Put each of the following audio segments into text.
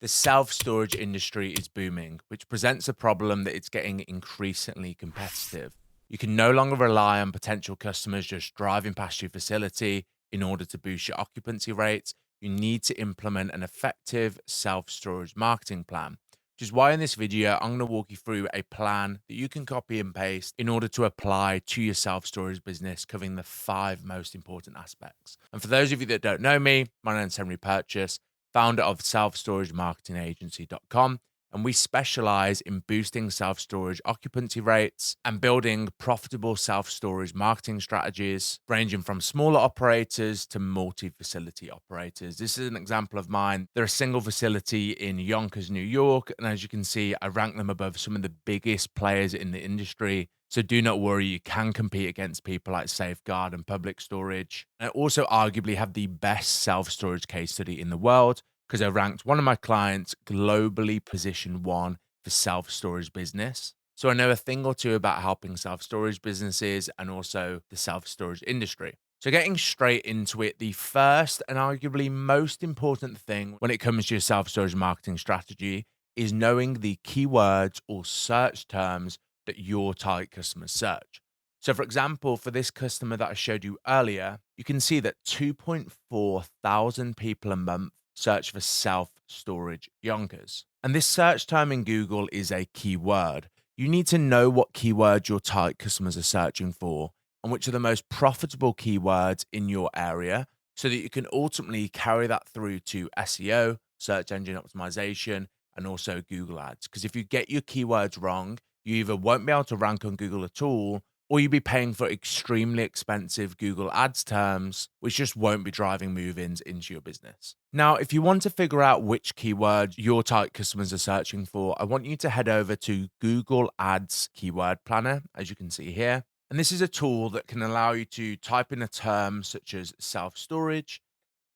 The self-storage industry is booming, which presents a problem that it's getting increasingly competitive. You can no longer rely on potential customers just driving past your facility in order to boost your occupancy rates. You need to implement an effective self-storage marketing plan, which is why in this video, I'm going to walk you through a plan that you can copy and paste in order to apply to your self-storage business, covering the 5 most important aspects. And for those of you that don't know me, my name is Henry Purchase, founder of selfstoragemarketingagency.com, and we specialize in boosting self storage occupancy rates and building profitable self storage marketing strategies, ranging from smaller operators to multi facility operators. This is an example of mine. They're a single facility in Yonkers, New York. And as you can see, I rank them above some of the biggest players in the industry. So do not worry, you can compete against people like Safeguard and Public Storage. And I also arguably have the best self storage case study in the world because I ranked one of my clients globally position one for self storage business. So I know a thing or two about helping self storage businesses and also the self storage industry. So, getting straight into it, the first and arguably most important thing when it comes to your self storage marketing strategy is knowing the keywords or search terms that your target customers search. So, for example, for this customer that I showed you earlier, you can see that 2.4 thousand people a month search for self storage Yonkers. And this search term in Google is a keyword. You need to know what keywords your target customers are searching for and which are the most profitable keywords in your area so that you can ultimately carry that through to SEO, search engine optimization, and also Google Ads. Because if you get your keywords wrong, you either won't be able to rank on Google at all, or you'll be paying for extremely expensive Google Ads terms, which just won't be driving move ins into your business. Now, if you want to figure out which keywords your target customers are searching for, I want you to head over to Google Ads Keyword Planner, as you can see here. And this is a tool that can allow you to type in a term such as self storage,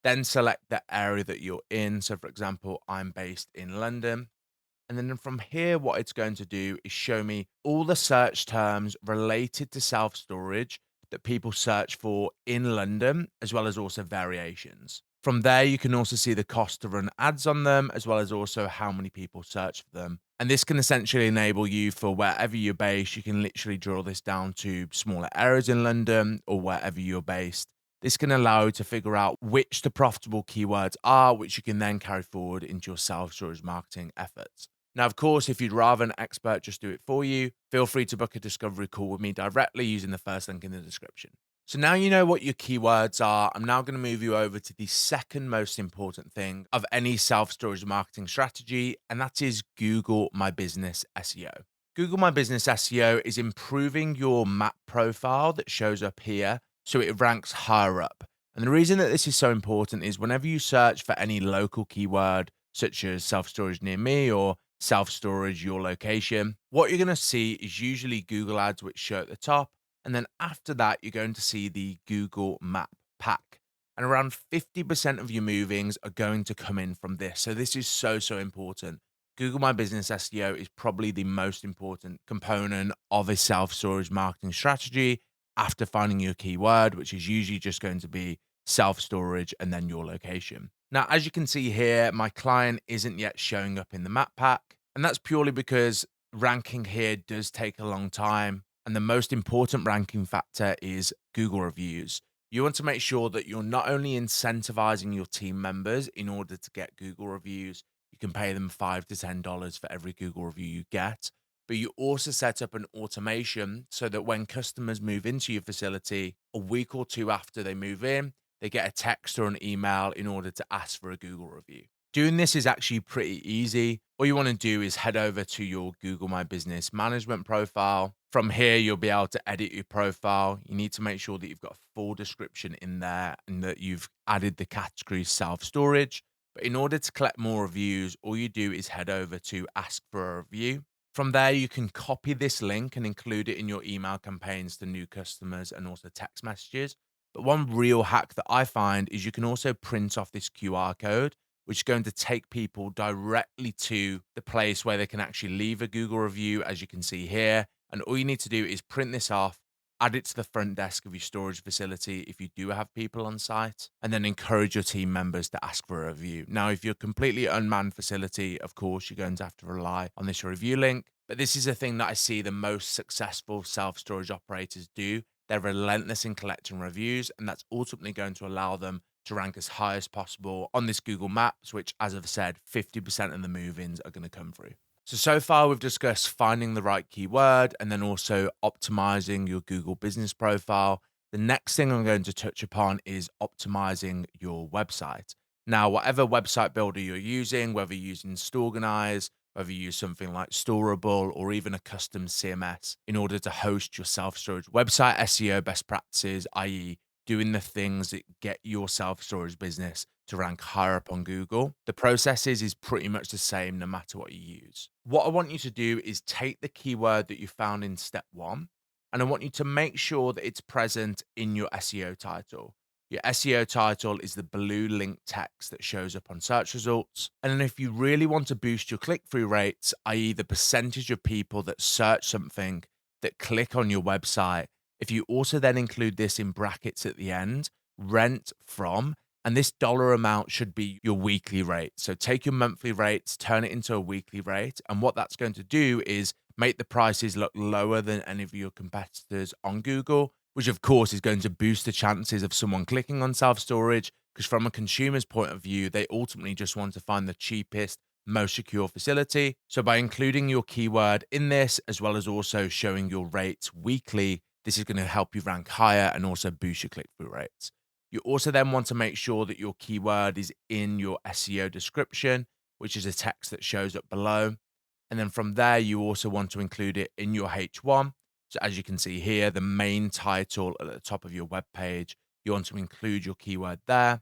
then select the area that you're in. So, for example, I'm based in London. And then from here, what it's going to do is show me all the search terms related to self storage that people search for in London, as well as also variations. From there, you can also see the cost to run ads on them, as well as also how many people search for them. And this can essentially enable you for wherever you're based, you can literally drill this down to smaller areas in London or wherever you're based. This can allow you to figure out which the profitable keywords are, which you can then carry forward into your self storage marketing efforts. Now, of course, if you'd rather an expert just do it for you, feel free to book a discovery call with me directly using the first link in the description. So now you know what your keywords are. I'm now going to move you over to the second most important thing of any self-storage marketing strategy, and that is Google My Business SEO. Google My Business SEO is improving your map profile that shows up here so it ranks higher up. And the reason that this is so important is whenever you search for any local keyword, such as self-storage near me or self-storage your location, what you're going to see is usually Google Ads, which show at the top. And then after that, you're going to see the Google Map Pack. And around 50% of your movings are going to come in from this. So this is so, so important. Google My Business SEO is probably the most important component of a self-storage marketing strategy after finding your keyword, which is usually just going to be self-storage and then your location. Now, as you can see here, my client isn't yet showing up in the map pack. And that's purely because ranking here does take a long time. And the most important ranking factor is Google reviews. You want to make sure that you're not only incentivizing your team members in order to get Google reviews, you can pay them $5 to $10 for every Google review you get, but you also set up an automation so that when customers move into your facility a week or two after they move in, they get a text or an email in order to ask for a Google review. Doing this is actually pretty easy. All you want to do is head over to your Google My Business management profile. From here, you'll be able to edit your profile. You need to make sure that you've got a full description in there and that you've added the category self storage. But in order to collect more reviews, all you do is head over to ask for a review. From there, you can copy this link and include it in your email campaigns to new customers and also text messages. But one real hack that I find is you can also print off this QR code, which is going to take people directly to the place where they can actually leave a Google review, as you can see here. And all you need to do is print this off, add it to the front desk of your storage facility if you do have people on site, and then encourage your team members to ask for a review. Now, if you're a completely unmanned facility, of course, you're going to have to rely on this review link. But this is a thing that I see the most successful self-storage operators do. They're relentless in collecting reviews, and that's ultimately going to allow them to rank as high as possible on this Google Maps, which, as I've said, 50% of the move-ins are going to come through. So far we've discussed finding the right keyword and then also optimizing your Google business profile. The next thing I'm going to touch upon is optimizing your website. Now, whatever website builder you're using, whether you're using Storganize, whether you use something like Storable or even a custom CMS in order to host your self-storage website SEO best practices, i.e. doing the things that get your self-storage business to rank higher up on Google. The process is pretty much the same no matter what you use. What I want you to do is take the keyword that you found in step one, and I want you to make sure that it's present in your SEO title. Your SEO title is the blue link text that shows up on search results. And then if you really want to boost your click-through rates, i.e. the percentage of people that search something that click on your website, if you also then include this in brackets at the end, rent from, and this dollar amount should be your weekly rate. So take your monthly rates, turn it into a weekly rate. And what that's going to do is make the prices look lower than any of your competitors on Google, which of course is going to boost the chances of someone clicking on self-storage, because from a consumer's point of view, they ultimately just want to find the cheapest, most secure facility. So by including your keyword in this, as well as also showing your rates weekly, this is going to help you rank higher and also boost your click-through rates. You also then want to make sure that your keyword is in your SEO description, which is a text that shows up below. And then from there, you also want to include it in your H1. So as you can see here, the main title at the top of your web page, you want to include your keyword there.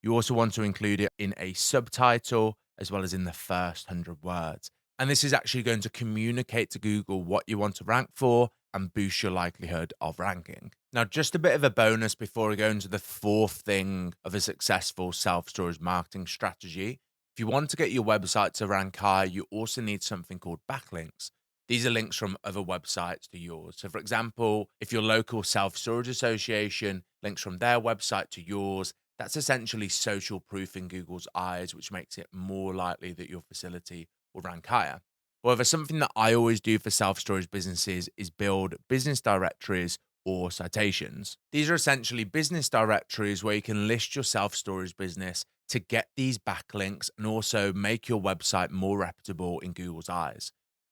You also want to include it in a subtitle as well as in the first 100 words. And this is actually going to communicate to Google what you want to rank for and boost your likelihood of ranking. Now, just a bit of a bonus before I go into the fourth thing of a successful self-storage marketing strategy. If you want to get your website to rank high, you also need something called backlinks. These are links from other websites to yours. So for example, if your local self-storage association links from their website to yours, that's essentially social proof in Google's eyes, which makes it more likely that your facility will rank higher. However, something that I always do for self-storage businesses is build business directories or citations. These are essentially business directories where you can list your self-storage business to get these backlinks and also make your website more reputable in Google's eyes.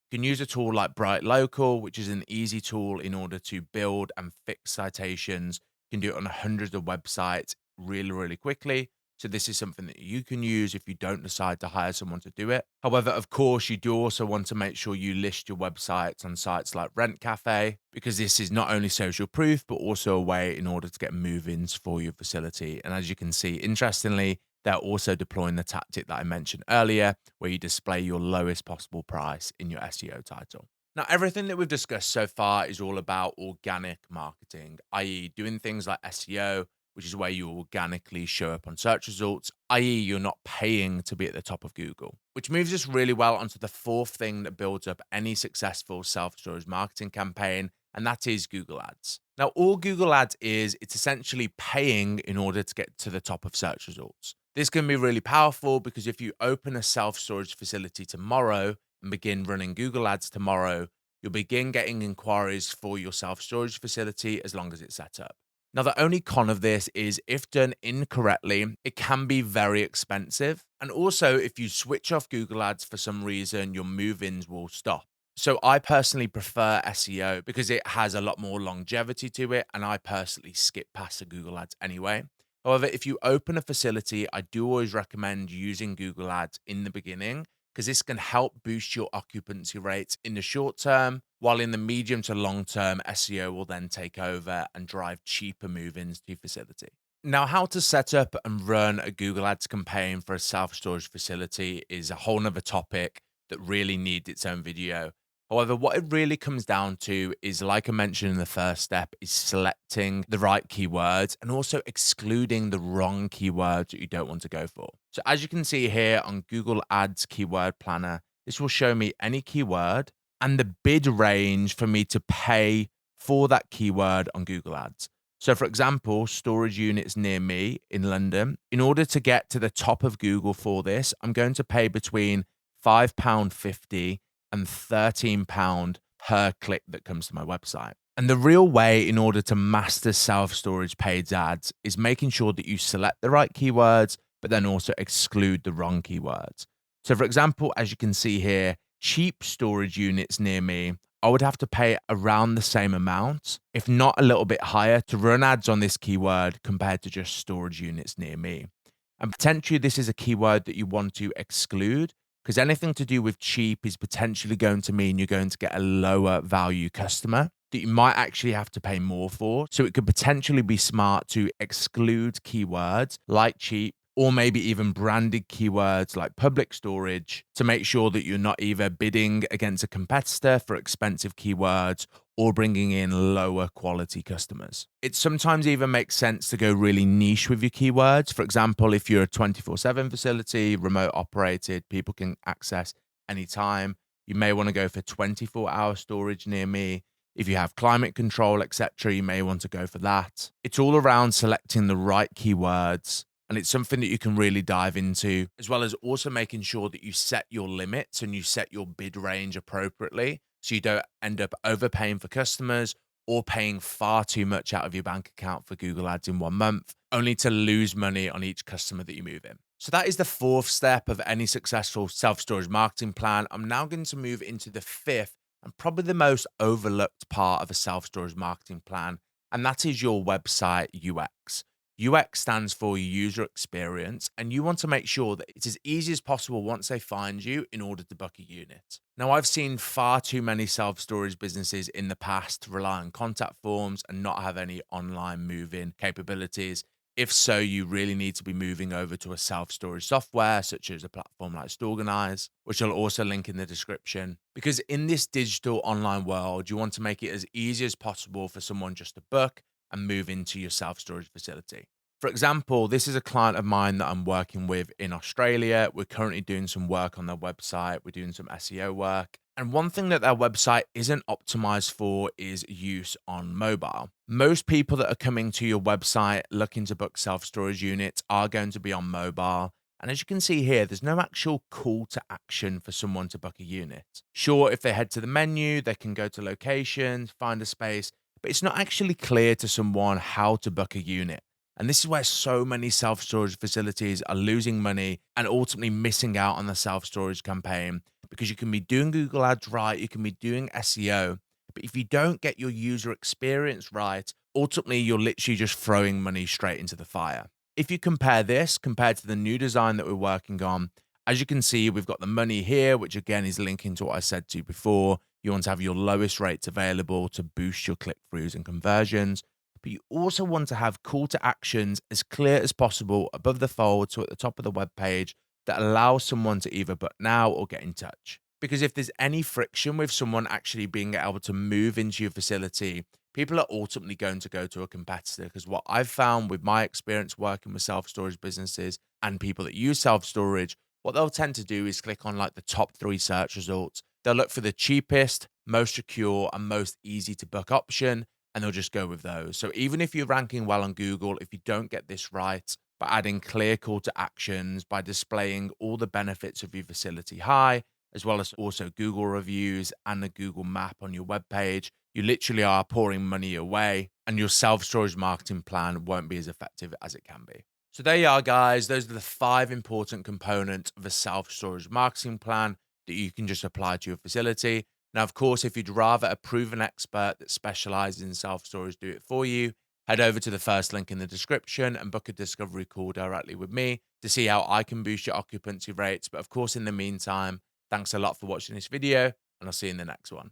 You can use a tool like Bright Local, which is an easy tool in order to build and fix citations. You can do it on hundreds of websites really, really quickly. So this is something that you can use if you don't decide to hire someone to do it. However, of course, you do also want to make sure you list your websites on sites like Rent Cafe, because this is not only social proof, but also a way in order to get move-ins for your facility. And as you can see, interestingly, they're also deploying the tactic that I mentioned earlier, where you display your lowest possible price in your SEO title. Now, everything that we've discussed so far is all about organic marketing, i.e. doing things like SEO, which is where you organically show up on search results, i.e. you're not paying to be at the top of Google, which moves us really well onto the fourth thing that builds up any successful self-storage marketing campaign, and that is Google Ads. Now, all Google Ads is, it's essentially paying in order to get to the top of search results. This can be really powerful because if you open a self-storage facility tomorrow and begin running Google Ads tomorrow, you'll begin getting inquiries for your self-storage facility as long as it's set up. Now, the only con of this is if done incorrectly, it can be very expensive. And also, if you switch off Google Ads for some reason, your move-ins will stop. So I personally prefer SEO because it has a lot more longevity to it, and I personally skip past the Google Ads anyway. However, if you open a facility, I do always recommend using Google Ads in the beginning because this can help boost your occupancy rates in the short term, while in the medium to long term, SEO will then take over and drive cheaper move-ins to your facility. Now, how to set up and run a Google Ads campaign for a self-storage facility is a whole nother topic that really needs its own video. However, what it really comes down to is, like I mentioned in the first step, is selecting the right keywords and also excluding the wrong keywords that you don't want to go for. So as you can see here on Google Ads Keyword Planner, this will show me any keyword and the bid range for me to pay for that keyword on Google Ads. So, for example, storage units near me in London. In order to get to the top of Google for this, I'm going to pay between £5.50 and £13 per click that comes to my website. And the real way in order to master self-storage paid ads is making sure that you select the right keywords, but then also exclude the wrong keywords. So, for example, as you can see here, cheap storage units near me, I would have to pay around the same amount, if not a little bit higher, to run ads on this keyword compared to just storage units near me. And potentially, this is a keyword that you want to exclude because anything to do with cheap is potentially going to mean you're going to get a lower value customer that you might actually have to pay more for. So it could potentially be smart to exclude keywords like cheap or maybe even branded keywords like public storage to make sure that you're not either bidding against a competitor for expensive keywords or bringing in lower quality customers. It sometimes even makes sense to go really niche with your keywords. For example, if you're a 24/7 facility, remote operated, people can access anytime, you may want to go for 24-hour storage near me. If you have climate control, etc., you may want to go for that. It's all around selecting the right keywords, and it's something that you can really dive into, as well as also making sure that you set your limits and you set your bid range appropriately so you don't end up overpaying for customers or paying far too much out of your bank account for Google Ads in 1 month, only to lose money on each customer that you move in. So that is the fourth step of any successful self-storage marketing plan. I'm now going to move into the fifth and probably the most overlooked part of a self-storage marketing plan, and that is your website UX. UX stands for user experience, and you want to make sure that it's as easy as possible once they find you in order to book a unit. Now, I've seen far too many self-storage businesses in the past rely on contact forms and not have any online move-in capabilities. If so, you really need to be moving over to a self-storage software, such as a platform like Storganize, which I'll also link in the description. Because in this digital online world, you want to make it as easy as possible for someone just to book and move into your self-storage facility. For example, this is a client of mine that I'm working with in Australia. We're currently doing some work on their website. We're doing some SEO work. And one thing that their website isn't optimized for is use on mobile. Most people that are coming to your website looking to book self-storage units are going to be on mobile. And as you can see here, there's no actual call to action for someone to book a unit. Sure, if they head to the menu, they can go to locations, find a space, but it's not actually clear to someone how to book a unit. And this is where so many self-storage facilities are losing money and ultimately missing out on the self-storage campaign, because you can be doing Google Ads right, you can be doing SEO, but if you don't get your user experience right, ultimately you're literally just throwing money straight into the fire. If you compare this compared to the new design that we're working on, as you can see, we've got the money here, which again is linking to what I said to you before. You want to have your lowest rates available to boost your click-throughs and conversions. But you also want to have call to actions as clear as possible above the fold, so at the top of the web page, that allows someone to either book now or get in touch. Because if there's any friction with someone actually being able to move into your facility, people are ultimately going to go to a competitor. Because what I've found with my experience working with self-storage businesses and people that use self-storage, what they'll tend to do is click on like the top 3 search results. They'll look for the cheapest, most secure, and most easy to book option, and they'll just go with those. So even if you're ranking well on Google, if you don't get this right, by adding clear call to actions, by displaying all the benefits of your facility high, as well as also Google reviews and the Google map on your web page, you literally are pouring money away, and your self-storage marketing plan won't be as effective as it can be. So there you are, guys. Those are the 5 important components of a self-storage marketing plan that you can just apply to your facility. Now, of course, if you'd rather a proven expert that specializes in self-storage do it for you, head over to the first link in the description and book a discovery call directly with me to see how I can boost your occupancy rates. But of course, in the meantime, thanks a lot for watching this video, and I'll see you in the next one.